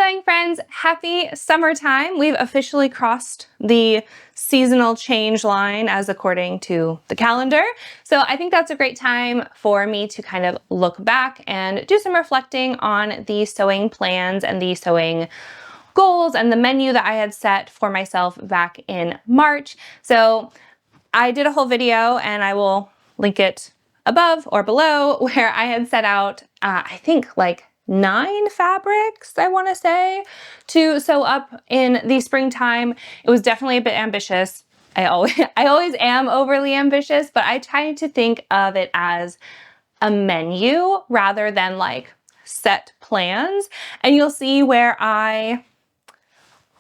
sewing friends, happy summertime. We've officially crossed the seasonal change line as according to the calendar. So I think that's a great time for me to kind of look back and do some reflecting on the sewing plans and the sewing goals and the menu that I had set for myself back in March. So I did a whole video and I will link it above or below where I had set out, I think like 9 fabrics, I want to say, to sew up in the springtime. It was definitely a bit ambitious. I always am overly ambitious, but I try to think of it as a menu rather than like set plans. And you'll see where I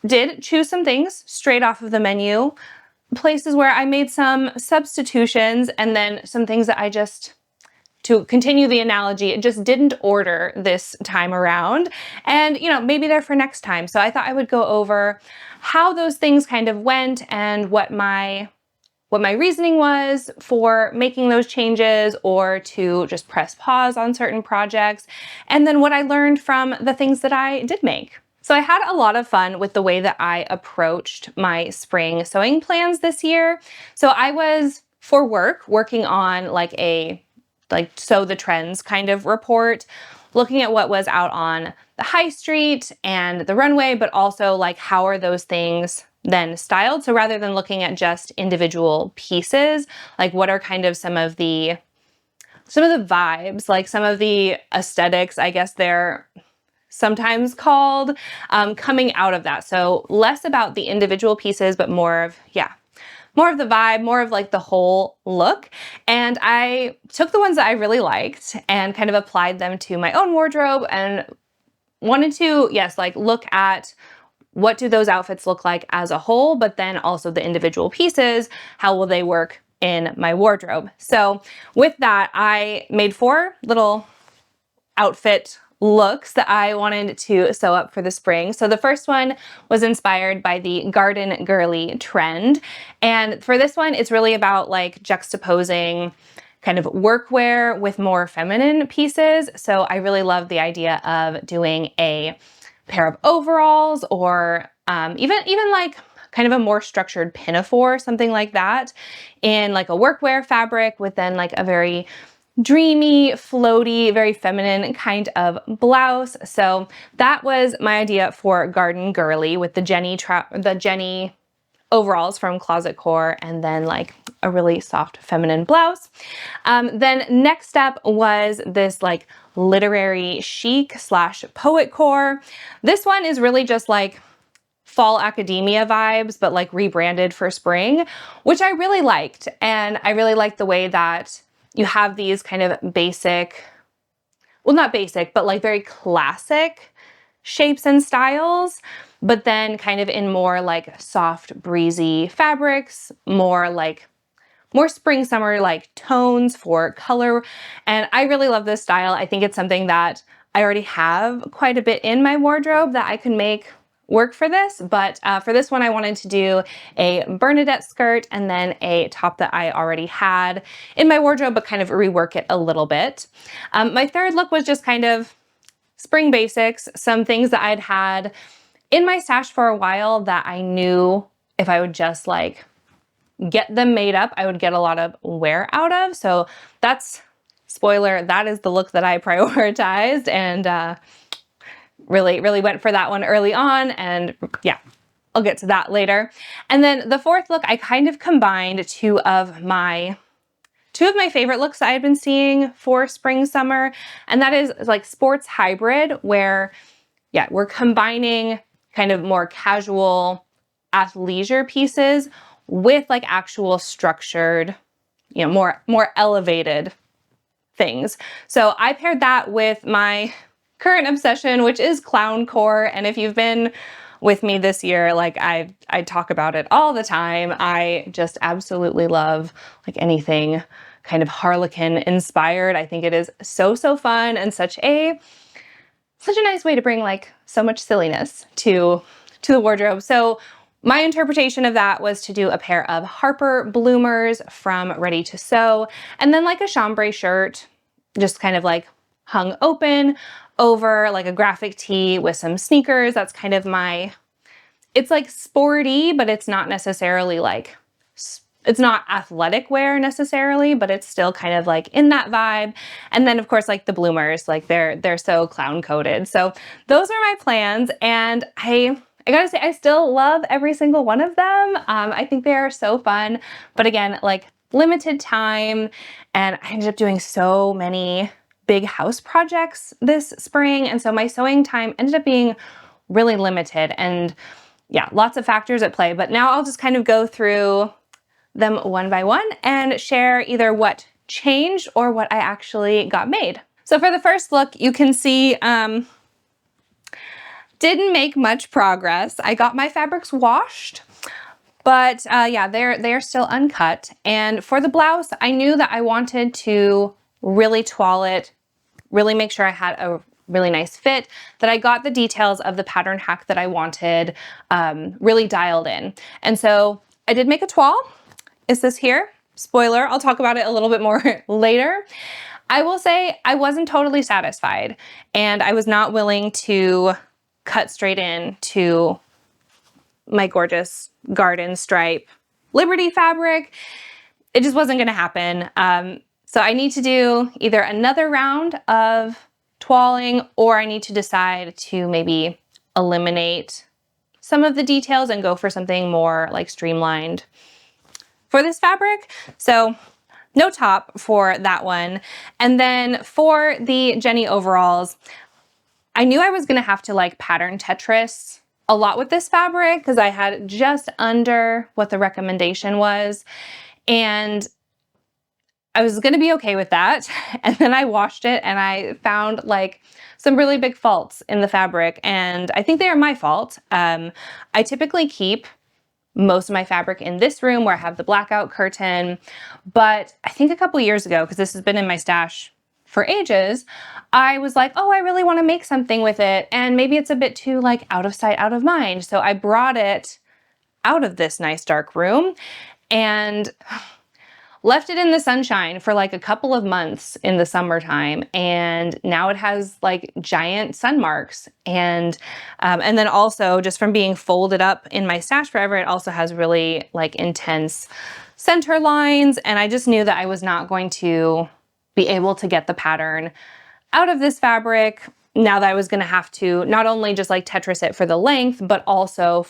did choose some things straight off of the menu, places where I made some substitutions, and then some things that I just, to continue the analogy, just didn't order this time around. And, you know, maybe they're for next time. So I thought I would go over how those things kind of went and what my reasoning was for making those changes or to just press pause on certain projects, and then what I learned from the things that I did make. So I had a lot of fun with the way that I approached my spring sewing plans this year. So I was, for work, working on like a Sew the Trends kind of report, looking at what was out on the high street and the runway, but also like how are those things then styled. So rather than looking at just individual pieces, like what are kind of some of the vibes, like some of the aesthetics, I guess they're sometimes called, coming out of that. So less about the individual pieces, but more of the vibe, more of like the whole look. And I took the ones that I really liked and kind of applied them to my own wardrobe and wanted to, yes, like look at what do those outfits look like as a whole, but then also the individual pieces, how will they work in my wardrobe? So with that, I made 4 little outfit looks that I wanted to sew up for the spring. So the first one was inspired by the garden girly trend. And for this one, it's really about like juxtaposing kind of workwear with more feminine pieces. So I really love the idea of doing a pair of overalls or even like kind of a more structured pinafore, something like that, in like a workwear fabric with then like a very dreamy, floaty, very feminine kind of blouse. So that was my idea for Garden Girly with the Jenny overalls from Closet Core and then like a really soft feminine blouse. Then next up was this like literary chic / poet core. This one is really just like fall academia vibes, but like rebranded for spring, which I really liked. And I really liked the way that you have these kind of basic, well, not basic, but like very classic shapes and styles, but then kind of in more like soft, breezy fabrics, more spring, summer like tones for color. And I really love this style. I think it's something that I already have quite a bit in my wardrobe that I can make work for this, but for this one I wanted to do a Bernadette skirt and then a top that I already had in my wardrobe, but kind of rework it a little bit. My third look was just kind of spring basics, some things that I'd had in my stash for a while that I knew if I would just like get them made up, I would get a lot of wear out of. So that's, spoiler, that is the look that I prioritized and really went for that one early on, and yeah, I'll get to that later. And then the fourth look, I kind of combined two of my favorite looks I had been seeing for spring summer, and that is like sports hybrid, where yeah, we're combining kind of more casual athleisure pieces with like actual structured, you know, more elevated things. So I paired that with my current obsession, which is clown core. And if you've been with me this year, like I talk about it all the time. I just absolutely love like anything kind of Harlequin inspired. I think it is so fun and such a nice way to bring like so much silliness to the wardrobe. So my interpretation of that was to do a pair of Harper bloomers from Ready to Sew, and then like a chambray shirt, just kind of like hung open over like a graphic tee with some sneakers. That's kind of my, it's like sporty, but it's not necessarily like, it's not athletic wear necessarily, but it's still kind of like in that vibe. And then of course, like the bloomers, like they're so clown coated. So those are my plans. And I gotta say, I still love every single one of them. I think they are so fun, but again, like limited time. And I ended up doing so many big house projects this spring. And so my sewing time ended up being really limited, and yeah, lots of factors at play. But now I'll just kind of go through them one by one and share either what changed or what I actually got made. So for the first look, you can see, didn't make much progress. I got my fabrics washed, but yeah, they're still uncut. And for the blouse, I knew that I wanted to really toile it, really make sure I had a really nice fit, that I got the details of the pattern hack that I wanted really dialed in. And so I did make a toile. Is this here? Spoiler, I'll talk about it a little bit more later. I will say I wasn't totally satisfied, and I was not willing to cut straight in to my gorgeous garden stripe Liberty fabric. It just wasn't gonna happen. So I need to do either another round of toiling, or I need to decide to maybe eliminate some of the details and go for something more like streamlined for this fabric. So no top for that one. And then for the Jenny overalls, I knew I was gonna have to like pattern Tetris a lot with this fabric because I had just under what the recommendation was. And I was gonna be okay with that. And then I washed it and I found like some really big faults in the fabric. And I think they are my fault. I typically keep most of my fabric in this room where I have the blackout curtain. But I think a couple years ago, because this has been in my stash for ages, I was like, oh, I really want to make something with it. And maybe it's a bit too like out of sight, out of mind. So I brought it out of this nice dark room and left it in the sunshine for like a couple of months in the summertime. And now it has like giant sun marks. And then also just from being folded up in my stash forever, it also has really like intense center lines. And I just knew that I was not going to be able to get the pattern out of this fabric now that I was going to have to not only just like Tetris it for the length, but also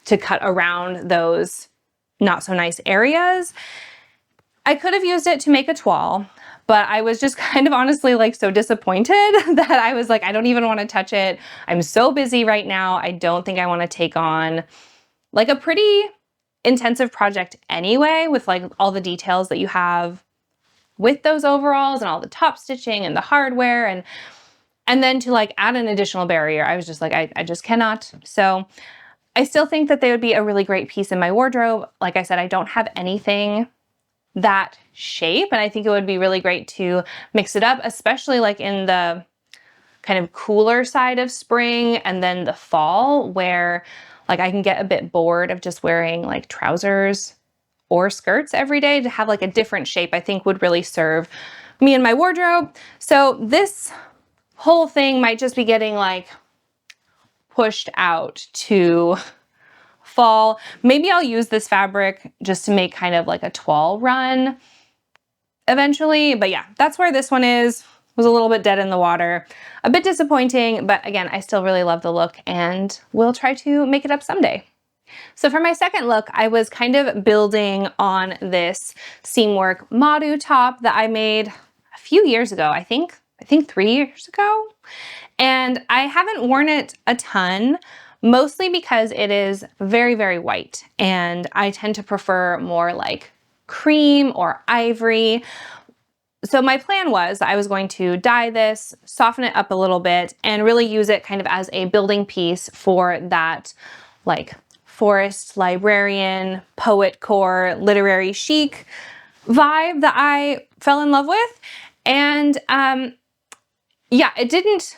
to cut around those not so nice areas. I could have used it to make a toile, but I was just kind of honestly like so disappointed that I was like, I don't even want to touch it. I'm so busy right now. I don't think I want to take on like a pretty intensive project anyway, with like all the details that you have with those overalls and all the top stitching and the hardware, and then to like add an additional barrier. I was just like, I just cannot. So I still think that they would be a really great piece in my wardrobe. Like I said, I don't have anything that shape, and I think it would be really great to mix it up, especially like in the kind of cooler side of spring and then the fall, where like I can get a bit bored of just wearing like trousers or skirts every day. To have like a different shape, I think would really serve me and my wardrobe. So this whole thing might just be getting like pushed out to fall. Maybe I'll use this fabric just to make kind of like a toile run eventually. But yeah, that's where this one is. Was a little bit dead in the water. A bit disappointing, but again, I still really love the look and we'll try to make it up someday. So for my second look, I was kind of building on this Seamwork Madhu top that I made a few years ago, I think 3 years ago. And I haven't worn it a ton, mostly because it is very, very white. And I tend to prefer more like cream or ivory. So my plan was I was going to dye this, soften it up a little bit, and really use it kind of as a building piece for that like forest librarian, poet core, literary chic vibe that I fell in love with. And yeah, it didn't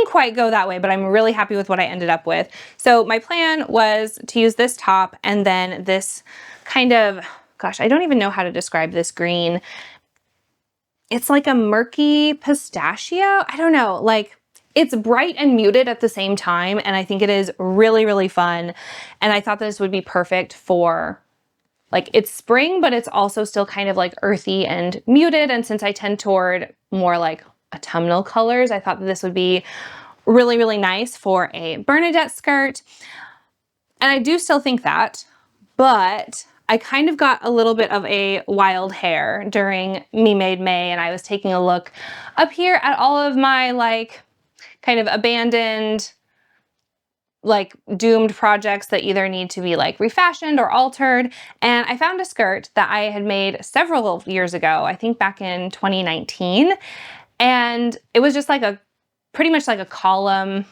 quite go that way, but I'm really happy with what I ended up with. So my plan was to use this top and then this kind of, gosh, I don't even know how to describe this green. it's like a murky pistachio. I don't know, like it's bright and muted at the same time. And I think it is really, really fun. And I thought this would be perfect for like, it's spring, but it's also still kind of like earthy and muted. And since I tend toward more like autumnal colors, I thought that this would be really, really nice for a Bernadette skirt. And I do still think that, but I kind of got a little bit of a wild hair during Me Made May, and I was taking a look up here at all of my like kind of abandoned, like doomed projects that either need to be like refashioned or altered. And I found a skirt that I had made several years ago, I think back in 2019. And it was just like a pretty much like a column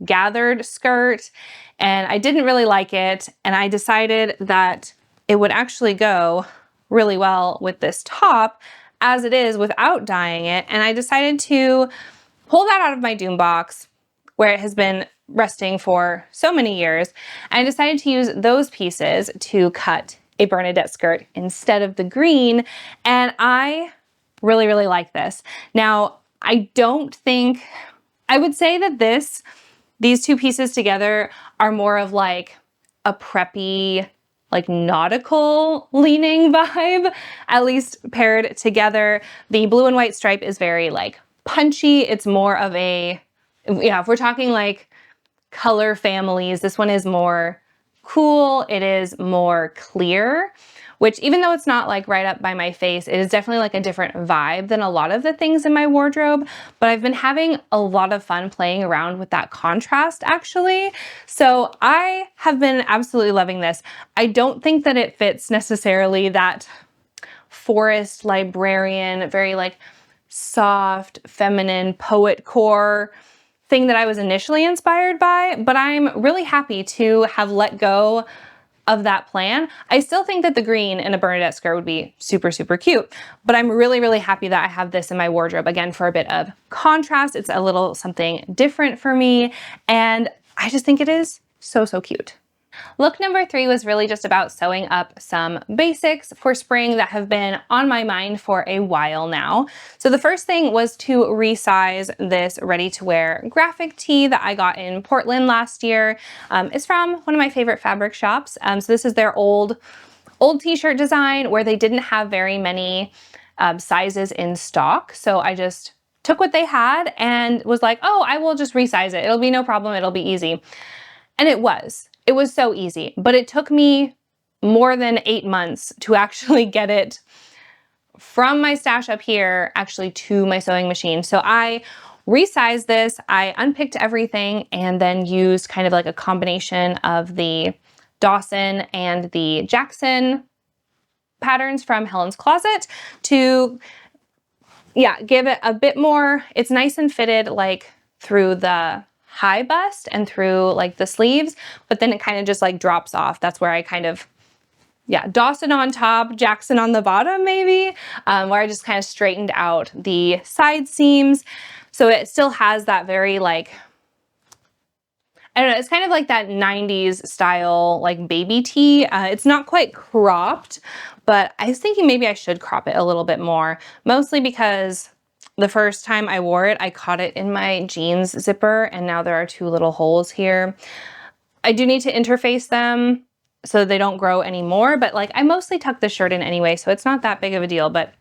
gathered skirt. And I didn't really like it. And I decided that it would actually go really well with this top as it is without dyeing it. And I decided to pull that out of my doom box where it has been resting for so many years. And I decided to use those pieces to cut a Bernadette skirt instead of the green. And I really, really like this. Now, I don't think, I would say that these two pieces together are more of like a preppy, like nautical leaning vibe, at least paired together. The blue and white stripe is very like punchy. It's more of a, yeah, if we're talking like color families, this one is more cool. It is more clear, which even though it's not like right up by my face, it is definitely like a different vibe than a lot of the things in my wardrobe. But I've been having a lot of fun playing around with that contrast actually. So I have been absolutely loving this. I don't think that it fits necessarily that forest librarian, very like soft, feminine, poet core thing that I was initially inspired by, but I'm really happy to have let go of that plan. I still think that the green in a Bernadette skirt would be super, super cute, but I'm really, really happy that I have this in my wardrobe again for a bit of contrast. It's a little something different for me, and I just think it is so, so cute. Look number 3 was really just about sewing up some basics for spring that have been on my mind for a while now. So the first thing was to resize this ready-to-wear graphic tee that I got in Portland last year. It's from one of my favorite fabric shops. So this is their old t-shirt design where they didn't have very many sizes in stock. So I just took what they had and was like, oh, I will just resize it. It'll be no problem. It'll be easy. And it was. It was so easy, but it took me more than 8 months to actually get it from my stash up here actually to my sewing machine. So I resized this, I unpicked everything and then used kind of like a combination of the Dawson and the Jackson patterns from Helen's Closet to, yeah, give it a bit more, it's nice and fitted like through the high bust and through like the sleeves, but then it kind of just like drops off. That's where I kind of, yeah, Dawson on top, Jackson on the bottom maybe, where I just kind of straightened out the side seams. So it still has that very like, I don't know, it's kind of like that 90s style like baby tee. It's not quite cropped, but I was thinking maybe I should crop it a little bit more, mostly because the first time I wore it, I caught it in my jeans zipper and now there are 2 little holes here. I do need to interface them so they don't grow anymore, but like I mostly tuck the shirt in anyway, so it's not that big of a deal. But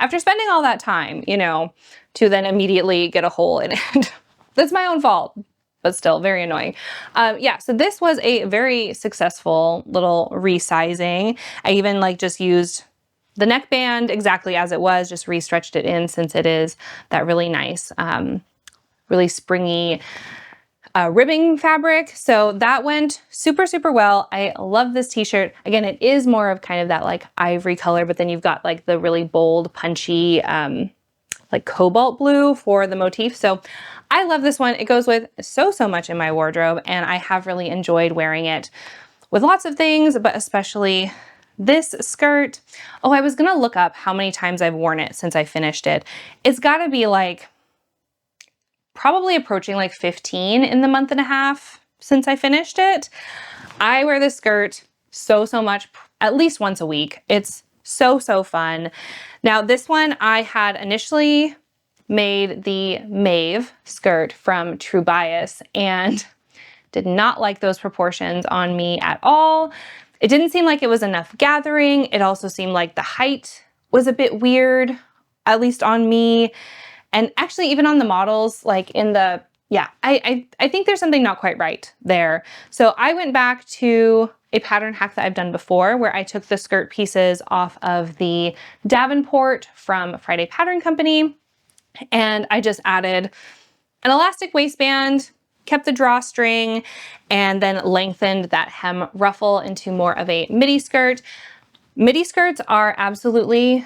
after spending all that time, you know, to then immediately get a hole in it, that's my own fault, but still very annoying. Yeah, so this was a very successful little resizing. I even like just used the neckband exactly as it was, just re-stretched it in since it is that really nice, really springy ribbing fabric. So that went super, super well. I love this t-shirt. Again, it is more of kind of that like ivory color, but then you've got like the really bold, punchy, like cobalt blue for the motif. So I love this one. It goes with so, so much in my wardrobe, and I have really enjoyed wearing it with lots of things, but especially this skirt. Oh, I was gonna look up how many times I've worn it since I finished it. It's gotta be like, probably approaching like 15 in the month and a half since I finished it. I wear this skirt so, so much, at least once a week. It's So, so fun. Now this one I had initially made the mauve skirt from True Bias and did not like those proportions on me at all. It didn't seem like it was enough gathering. It also seemed like the height was a bit weird, at least on me. And actually even on the models, like in the, yeah, I think there's something not quite right there. So I went back to a pattern hack that I've done before where I took the skirt pieces off of the Davenport from Friday Pattern Company, and I just added an elastic waistband, kept the drawstring, and then lengthened that hem ruffle into more of a midi skirt. Midi skirts are absolutely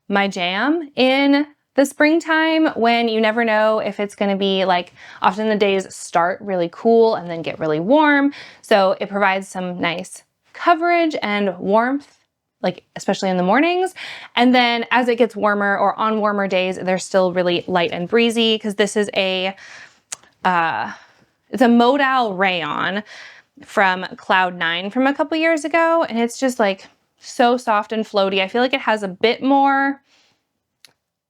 my jam in the springtime when you never know if it's going to be like, often the days start really cool and then get really warm. So it provides some nice coverage and warmth, like especially in the mornings. And then as it gets warmer or on warmer days, they're still really light and breezy because this is a, it's a modal rayon from Cloud 9 from a couple years ago. And it's just like so soft and floaty. I feel like it has a bit more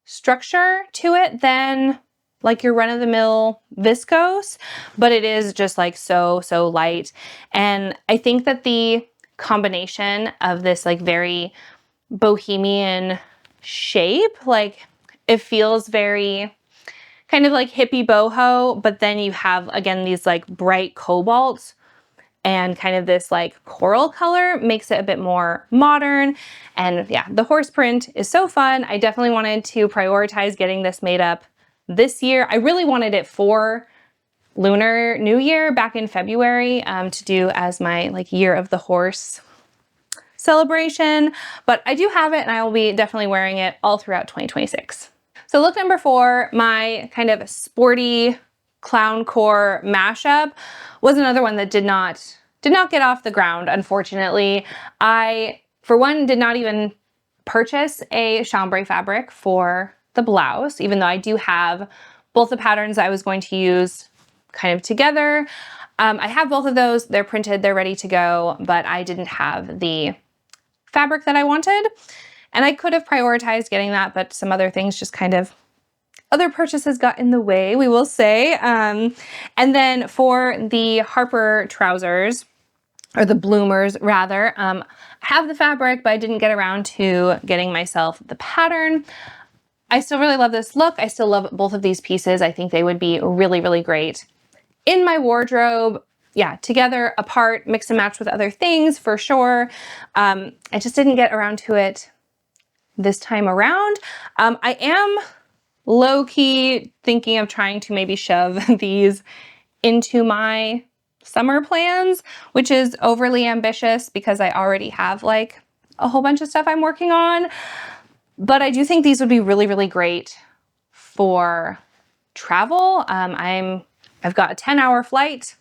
structure to it than like your run-of-the-mill viscose, but it is just like so light. And I think that the combination of this like very bohemian shape, like it feels very kind of like hippie boho, but then you have again these like bright cobalt and kind of this like coral color makes it a bit more modern. And yeah, the horse print is so fun. I definitely wanted to prioritize getting this made up this year. I really wanted it for Lunar New Year back in February to do as my like year of the horse celebration, but I do have it and I will be definitely wearing it all throughout 2026. So look number 4, my kind of sporty clown core mashup, was another one that did not get off the ground, unfortunately. I, for one, did not even purchase a chambray fabric for the blouse, even though I do have both the patterns I was going to use kind of together. I have both of those, they're printed, they're ready to go, but I didn't have the fabric that I wanted. And I could have prioritized getting that, but some other things just kind of, other purchases got in the way, we will say. And then for the Harper trousers, or the bloomers rather, I have the fabric, but I didn't get around to getting myself the pattern. I still really love this look. I still love both of these pieces. I think they would be really great in my wardrobe. Yeah, together, apart, mix and match with other things for sure. I just didn't get around to it this time around. I am low-key thinking of trying to maybe shove these into my summer plans, which is overly ambitious because I already have like a whole bunch of stuff I'm working on. But I do think these would be really great for travel. I've got a 10-hour flight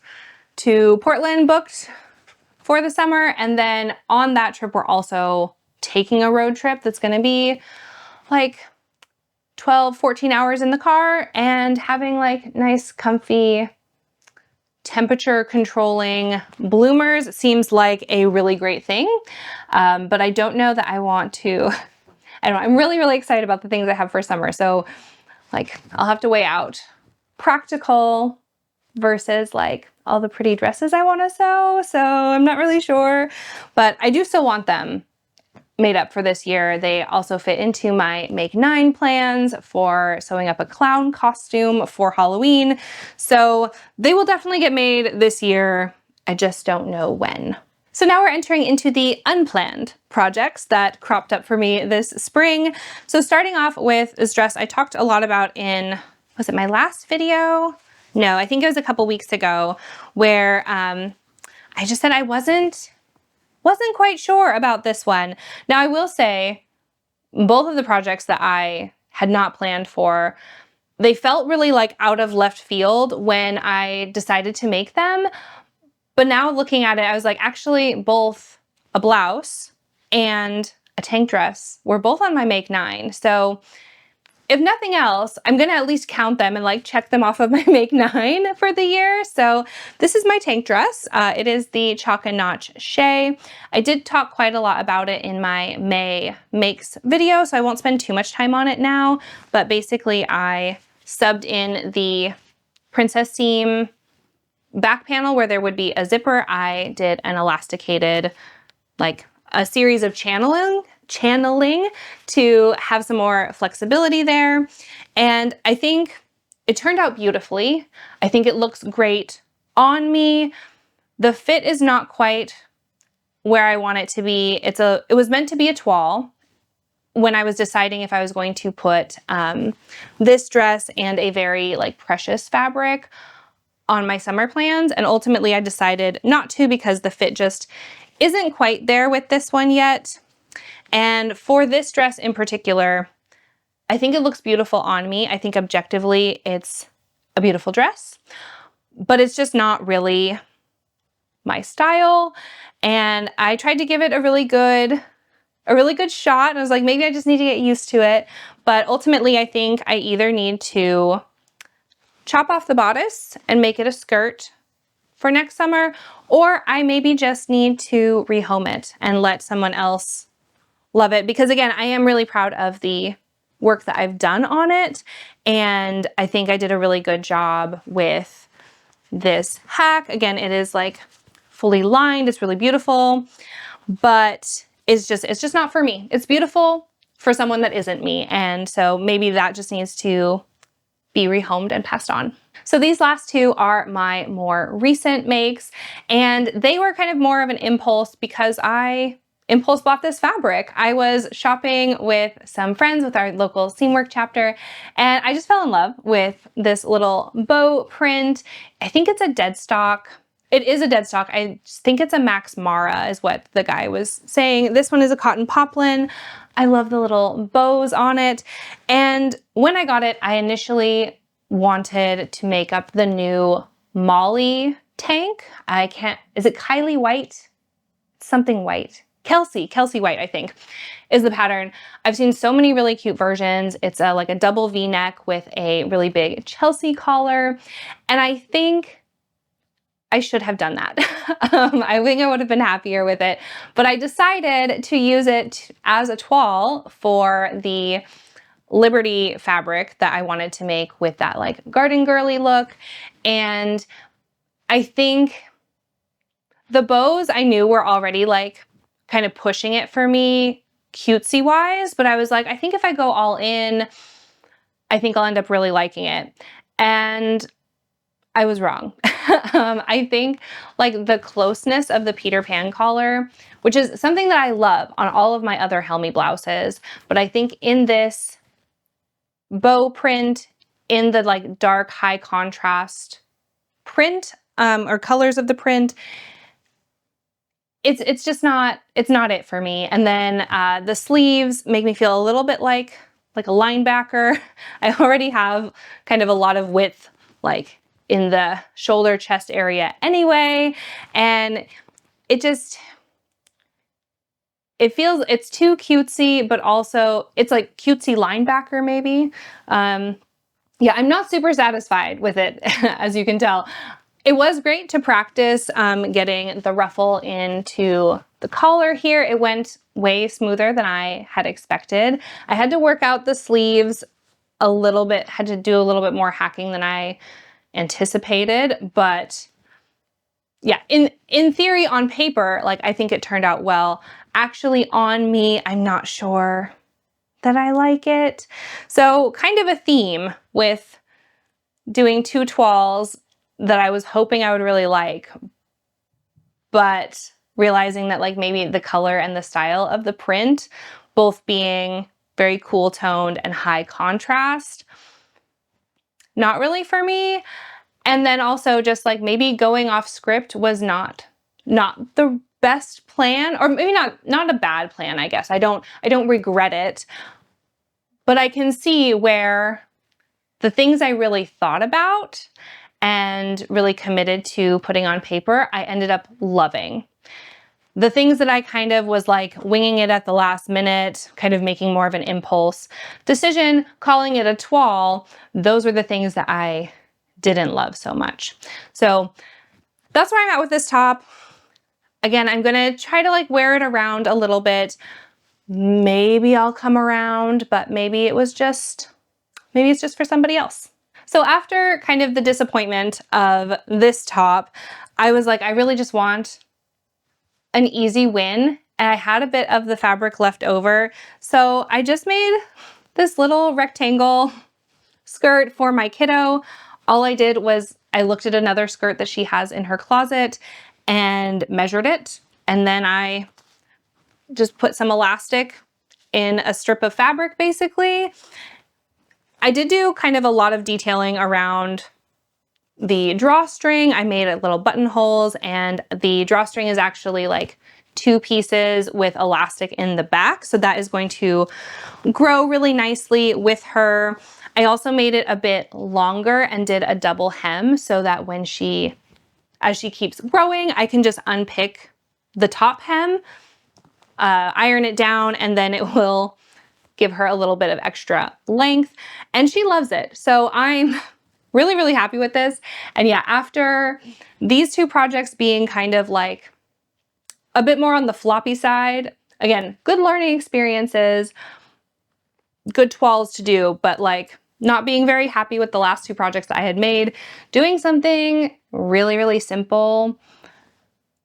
to Portland booked for the summer, and then on that trip we're also taking a road trip that's going to be like 12-14 hours in the car, and having like nice comfy temperature controlling bloomers seems like a really great thing. But I don't know that I want to, I don't know, I'm really excited about the things I have for summer. So like I'll have to weigh out practical versus like all the pretty dresses I want to sew. So I'm not really sure, but I do still want them made up for this year. They also fit into my Make 9 plans for sewing up a clown costume for Halloween. So they will definitely get made this year. I just don't know when. So now we're entering into the unplanned projects that cropped up for me this spring. So starting off with this dress I talked a lot about in, was it my last video? No, I think it was a couple weeks ago, where I just said I wasn't quite sure about this one. Now I will say both of the projects that I had not planned for, they felt really like out of left field when I decided to make them. But now looking at it, I was like, actually both a blouse and a tank dress were both on my Make 9. So if nothing else, I'm gonna at least count them and like check them off of my Make 9 for the year. So this is my tank dress. It is the Chalk and Notch Shay. I did talk quite a lot about it in my May Makes video, so I won't spend too much time on it now, but basically I subbed in the princess seam back panel where there would be a zipper. I did an elasticated, like a series of channeling to have some more flexibility there. And I think it turned out beautifully. I think it looks great on me. The fit is not quite where I want it to be. It was meant to be a toile when I was deciding if I was going to put this dress and a very like precious fabric on my summer plans. And ultimately I decided not to because the fit just isn't quite there with this one yet. And for this dress in particular, I think it looks beautiful on me. I think objectively it's a beautiful dress, but it's just not really my style. And I tried to give it a really good shot. And I was like, maybe I just need to get used to it. But ultimately, I think I either need to chop off the bodice and make it a skirt for next summer, or I maybe just need to rehome it and let someone else love it. Because again, I am really proud of the work that I've done on it. And I think I did a really good job with this hack. Again, it is like fully lined. It's really beautiful, but it's just not for me. It's beautiful for someone that isn't me. And so maybe that just needs to be rehomed and passed on. So these last two are my more recent makes, and they were kind of more of an impulse because I impulse bought this fabric. I was shopping with some friends with our local Seamwork chapter, and I just fell in love with this little bow print. I think it's a dead stock. It is a dead stock. I think it's a Max Mara is what the guy was saying. This one is a cotton poplin. I love the little bows on it. And when I got it, I initially wanted to make up the new Molly tank. Is it Kylie White? Something white. Kelsey White, I think, is the pattern. I've seen so many really cute versions. It's like a double V-neck with a really big Chelsea collar. And I think I should have done that. I think I would have been happier with it, but I decided to use it as a toile for the Liberty fabric that I wanted to make with that like garden girly look. And I think the bows I knew were already like kind of pushing it for me cutesy wise, but I was like, I think if I go all in, I think I'll end up really liking it. And I was wrong. I think like the closeness of the Peter Pan collar, which is something that I love on all of my other Helmi blouses, but I think in this bow print, in the like dark high contrast print or colors of the print, it's just not, it's not it for me. And then the sleeves make me feel a little bit like a linebacker. I already have kind of a lot of width like in the shoulder chest area anyway. And it feels, it's too cutesy, but also it's like cutesy linebacker maybe. Yeah, I'm not super satisfied with it, as you can tell. It was great to practice getting the ruffle into the collar here. It went way smoother than I had expected. I had to work out the sleeves a little bit, had to do a little bit more hacking than I anticipated, but yeah, in theory, on paper, like I think it turned out well. Actually on me, I'm not sure that I like it. So kind of a theme with doing two toiles that I was hoping I would really like, but realizing that like maybe the color and the style of the print, both being very cool toned and high contrast, not really for me. And then also just like maybe going off script was not the best plan, or maybe not a bad plan, I guess. I don't regret it, but I can see where the things I really thought about and really committed to putting on paper, I ended up loving. the things that I kind of was like winging it at the last minute, kind of making more of an impulse decision, calling it a toile, those were the things that I didn't love so much. So that's where I'm at with this top. Again, I'm gonna try to like wear it around a little bit. Maybe I'll come around, but maybe it's just for somebody else. So after kind of the disappointment of this top, I was like, I really just want an easy win. And I had a bit of the fabric left over. So I just made this little rectangle skirt for my kiddo. All I did was I looked at another skirt that she has in her closet and measured it. And then I just put some elastic in a strip of fabric, basically. I did do kind of a lot of detailing around the drawstring. I made little buttonholes, and the drawstring is actually like 2 pieces with elastic in the back. So that is going to grow really nicely with her. I also made it a bit longer and did a double hem so that as she keeps growing, I can just unpick the top hem, iron it down, and then it will give her a little bit of extra length, and she loves it. So I'm really, really happy with this. And yeah, after these 2 projects being kind of like a bit more on the floppy side, again, good learning experiences, good toiles to do, but like not being very happy with the last 2 projects that I had made, doing something really, really simple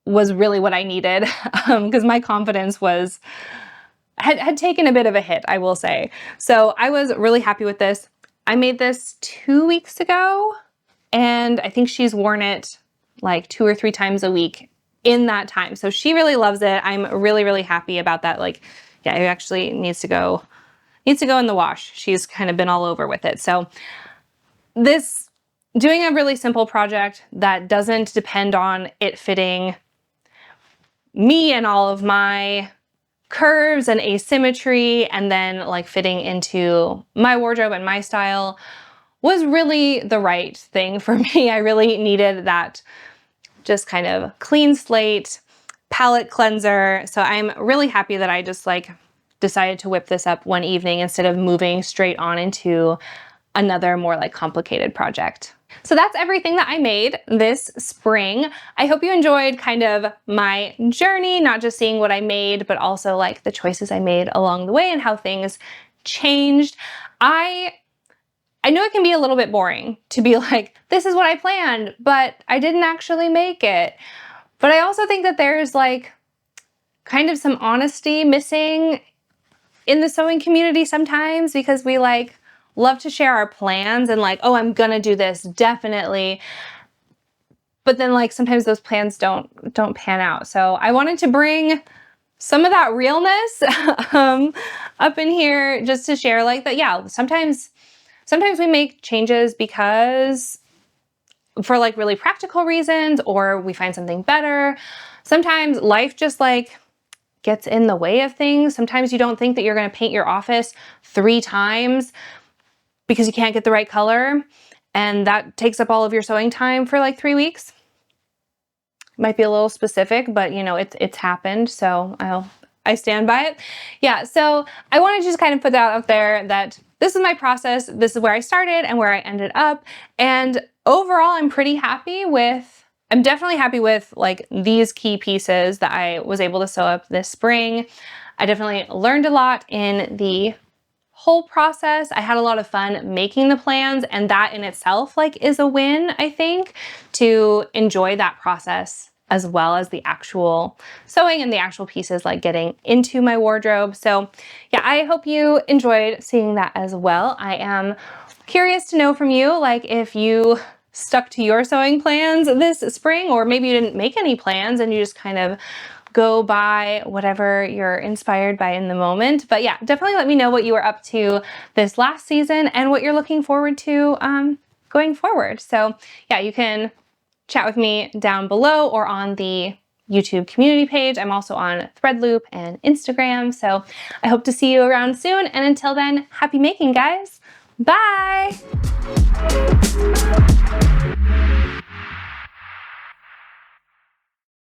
was really what I needed, because my confidence had taken a bit of a hit, I will say. So I was really happy with this. I made this 2 weeks ago, and I think she's worn it like 2 or 3 times a week in that time. So she really loves it. I'm really, really happy about that. Like, yeah, it actually needs to go in the wash. She's kind of been all over with it. So doing a really simple project that doesn't depend on it fitting me and all of my curves and asymmetry, and then like fitting into my wardrobe and my style, was really the right thing for me. I really needed that just kind of clean slate palette cleanser. So I'm really happy that I just like decided to whip this up one evening instead of moving straight on into another more like complicated project. So that's everything that I made this spring. I hope you enjoyed kind of my journey, not just seeing what I made, but also like the choices I made along the way and how things changed. I know it can be a little bit boring to be like, this is what I planned, but I didn't actually make it. But I also think that there's like kind of some honesty missing in the sewing community sometimes, because we like love to share our plans and like, oh, I'm gonna do this, definitely. But then like sometimes those plans don't pan out. So I wanted to bring some of that realness up in here just to share like that. Yeah, sometimes we make changes because for like really practical reasons, or we find something better. Sometimes life just like gets in the way of things. Sometimes you don't think that you're gonna paint your office 3 times because you can't get the right color, and that takes up all of your sewing time for like 3 weeks. Might be a little specific, but you know, it's happened, so I stand by it. Yeah, so I wanted to just kind of put that out there that this is my process, this is where I started and where I ended up, and overall I'm definitely happy with like these key pieces that I was able to sew up this spring. I definitely learned a lot in the whole process. I had a lot of fun making the plans, and that in itself like is a win, I think, to enjoy that process as well as the actual sewing and the actual pieces like getting into my wardrobe. So yeah, I hope you enjoyed seeing that as well. I am curious to know from you, like if you stuck to your sewing plans this spring, or maybe you didn't make any plans and you just kind of go by whatever you're inspired by in the moment. But yeah, definitely let me know what you were up to this last season and what you're looking forward to going forward. So yeah, you can chat with me down below or on the YouTube community page. I'm also on Threadloop and Instagram. So I hope to see you around soon. And until then, happy making, guys. Bye.